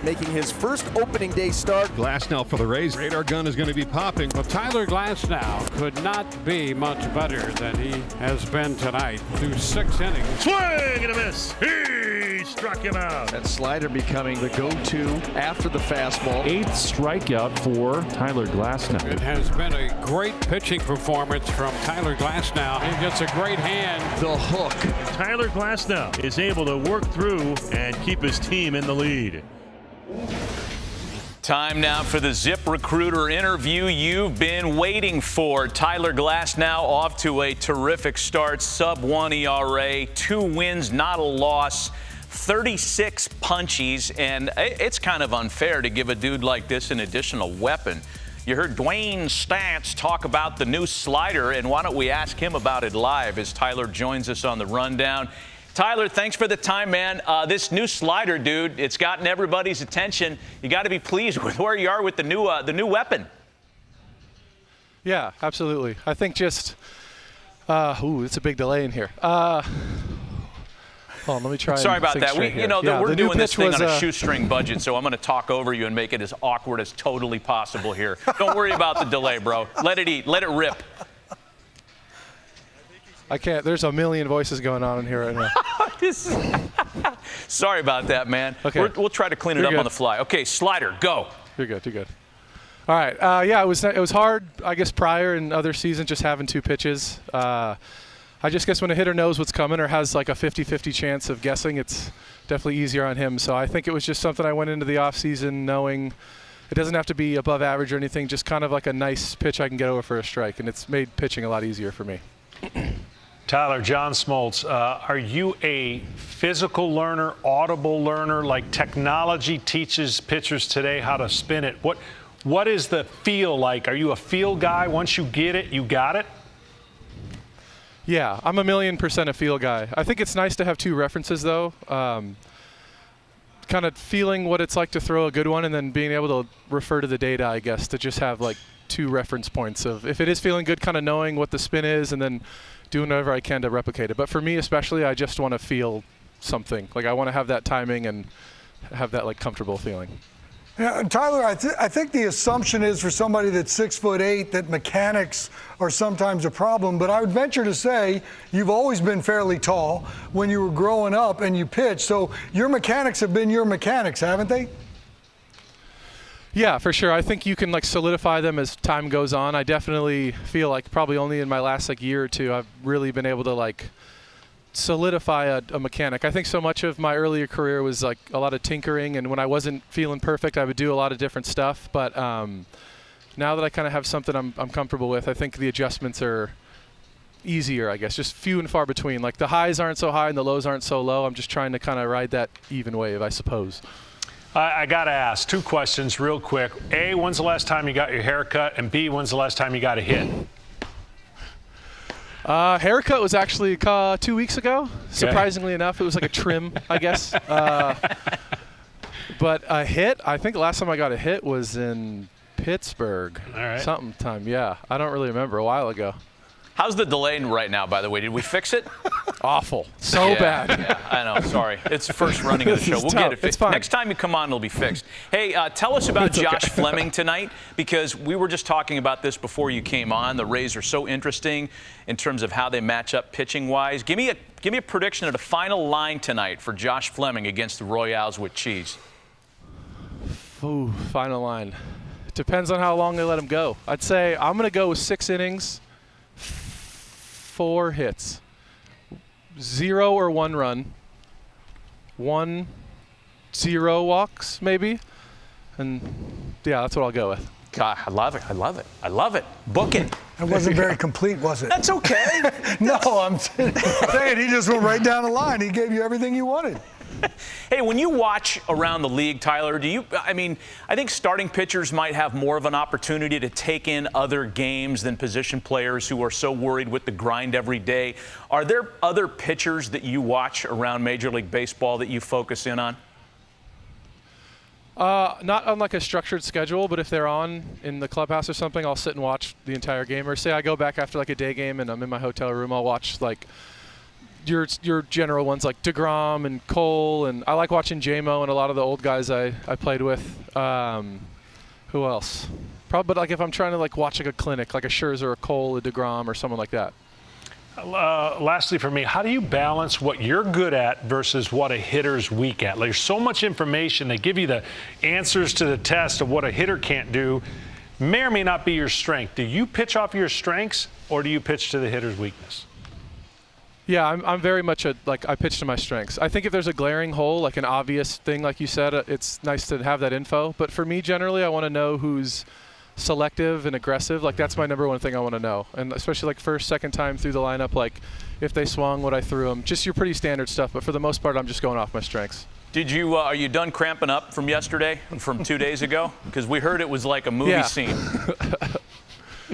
making his first opening day start. Glasnow for the Rays. Radar gun is going to be popping. Well, Tyler Glasnow could not be much better than he has been tonight through 6 innings. Swing and a miss. He struck him out. That slider becoming the go-to after the fastball. 8th strikeout for Tyler Glasnow. It has been a great pitching performance from Tyler Glasnow. He gets a great hand. The hook. Tyler Glasnow is able to work through and keep his team in the lead. Time now for the Zip Recruiter interview you've been waiting for. Tyler Glasnow off to a terrific start, sub-1 ERA, 2 wins, not a loss, 36 punchies, and it's kind of unfair to give a dude like this an additional weapon. You heard Dwayne Stats talk about the new slider, and why don't we ask him about it live as Tyler joins us on the rundown. Tyler, thanks for the time, man. This new slider, dude, it's gotten everybody's attention. You got to be pleased with where you are with the new weapon. Yeah, absolutely. I think just, it's a big delay in here. Hold on, let me try. Sorry about that. We're doing this thing on a shoestring budget, so I'm going to talk over you and make it as awkward as totally possible here. Don't worry about the delay, bro. Let it eat. Let it rip. I can't. There's a million voices going on in here right now. Sorry about that, man. Okay. We'll try to clean it up on the fly. Okay, slider, go. You're good. You're good. All right. Yeah, it was hard, I guess, prior in other seasons just having 2 pitches. I just guess when a hitter knows what's coming or has like a 50-50 chance of guessing, it's definitely easier on him. So I think it was just something I went into the offseason knowing it doesn't have to be above average or anything, just kind of like a nice pitch I can get over for a strike, and it's made pitching a lot easier for me. Tyler, John Smoltz, are you a physical learner, audible learner, like technology teaches pitchers today how to spin it? What is the feel like? Are you a feel guy? Once you get it, you got it? Yeah, I'm 1,000,000% a feel guy. I think it's nice to have 2 references, though. Kind of feeling what it's like to throw a good one and then being able to refer to the data, I guess, to just have like 2 reference points of if it is feeling good, kind of knowing what the spin is and then doing whatever I can to replicate it. But for me especially, I just want to feel something. Like I want to have that timing and have that like comfortable feeling. Yeah, and Tyler, I think the assumption is for somebody that's 6'8" that mechanics are sometimes a problem. But I would venture to say you've always been fairly tall when you were growing up and you pitched. So your mechanics have been your mechanics, haven't they? Yeah, for sure. I think you can like solidify them as time goes on. I definitely feel like probably only in my last like year or 2 I've really been able to like solidify a mechanic. I think so much of my earlier career was like a lot of tinkering, and when I wasn't feeling perfect I would do a lot of different stuff, but now that I kind of have something I'm comfortable with, I think the adjustments are easier, I guess, just few and far between. Like the highs aren't so high and the lows aren't so low. I'm just trying to kind of ride that even wave, I suppose. I got to ask 2 questions real quick. A, when's the last time you got your hair cut? And B, when's the last time you got a hit? Haircut was actually 2 weeks ago. Surprisingly enough, it was like a trim, I guess. But a hit, I think the last time I got a hit was in Pittsburgh. All right. Sometime, yeah. I don't really remember, a while ago. How's the delay right now, by the way? Did we fix it? Awful. So bad. Yeah, I know. Sorry. It's the first running of the show. We'll get it fixed. It's fine. Next time you come on, it'll be fixed. Hey, tell us about Josh Fleming tonight, because we were just talking about this before you came on. The Rays are so interesting in terms of how they match up pitching-wise. Give me a prediction of the final line tonight for Josh Fleming against the Royals with cheese. Ooh, final line. Depends on how long they let him go. I'd say I'm going to go with 6 innings, 4 hits, 0 or 1 run, 1, 0 walks maybe, and yeah, that's what I'll go with. God, I love it. I love it. I love it. Book it. It wasn't very complete, was it? That's okay. No, I'm saying he just went right down the line. He gave you everything you wanted. Hey, when you watch around the league, Tyler, I think starting pitchers might have more of an opportunity to take in other games than position players who are so worried with the grind every day. Are there other pitchers that you watch around Major League Baseball that you focus in on? Not on like a structured schedule, but if they're on in the clubhouse or something, I'll sit and watch the entire game. Or say I go back after like a day game and I'm in my hotel room, I'll watch like your general ones like DeGrom and Cole, and I like watching J-Mo and a lot of the old guys I played with. Who else? Probably, but like if I'm trying to like watch like a clinic, like a Scherzer, a Cole, a DeGrom, or someone like that. Lastly for me, how do you balance what you're good at versus what a hitter's weak at? Like, there's so much information. They give you the answers to the test of what a hitter can't do. May or may not be your strength. Do you pitch off your strengths, or do you pitch to the hitter's weakness? Yeah, I'm very much I pitch to my strengths. I think if there's a glaring hole, like an obvious thing, like you said, it's nice to have that info. But for me, generally, I want to know who's selective and aggressive. Like, that's my number one thing I want to know. And especially like first, second time through the lineup, like if they swung, what I threw them. Just your pretty standard stuff. But for the most part, I'm just going off my strengths. Did you are you done cramping up from yesterday, from 2 days ago? Because we heard it was like a movie scene.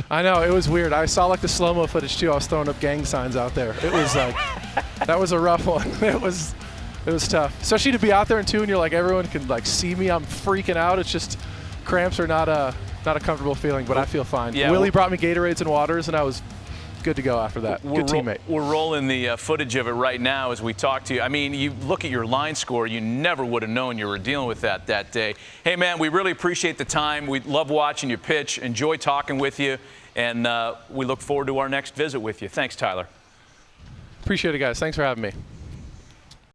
I know, it was weird. I saw like the slow-mo footage too. I was throwing up gang signs out there. It was like, that was a rough one. It was tough, especially to be out there and you're like, everyone can like see me. I'm freaking out. It's just cramps are not a comfortable feeling, but I feel fine. Yeah, Willie brought me Gatorades and waters, and I was good to go after that. Good teammate. We're rolling the footage of it right now as we talk to you. I mean, you look at your line score, you never would have known you were dealing with that day. Hey, man, we really appreciate the time. We love watching you pitch, enjoy talking with you, and we look forward to our next visit with you. Thanks, Tyler. Appreciate it, guys. Thanks for having me.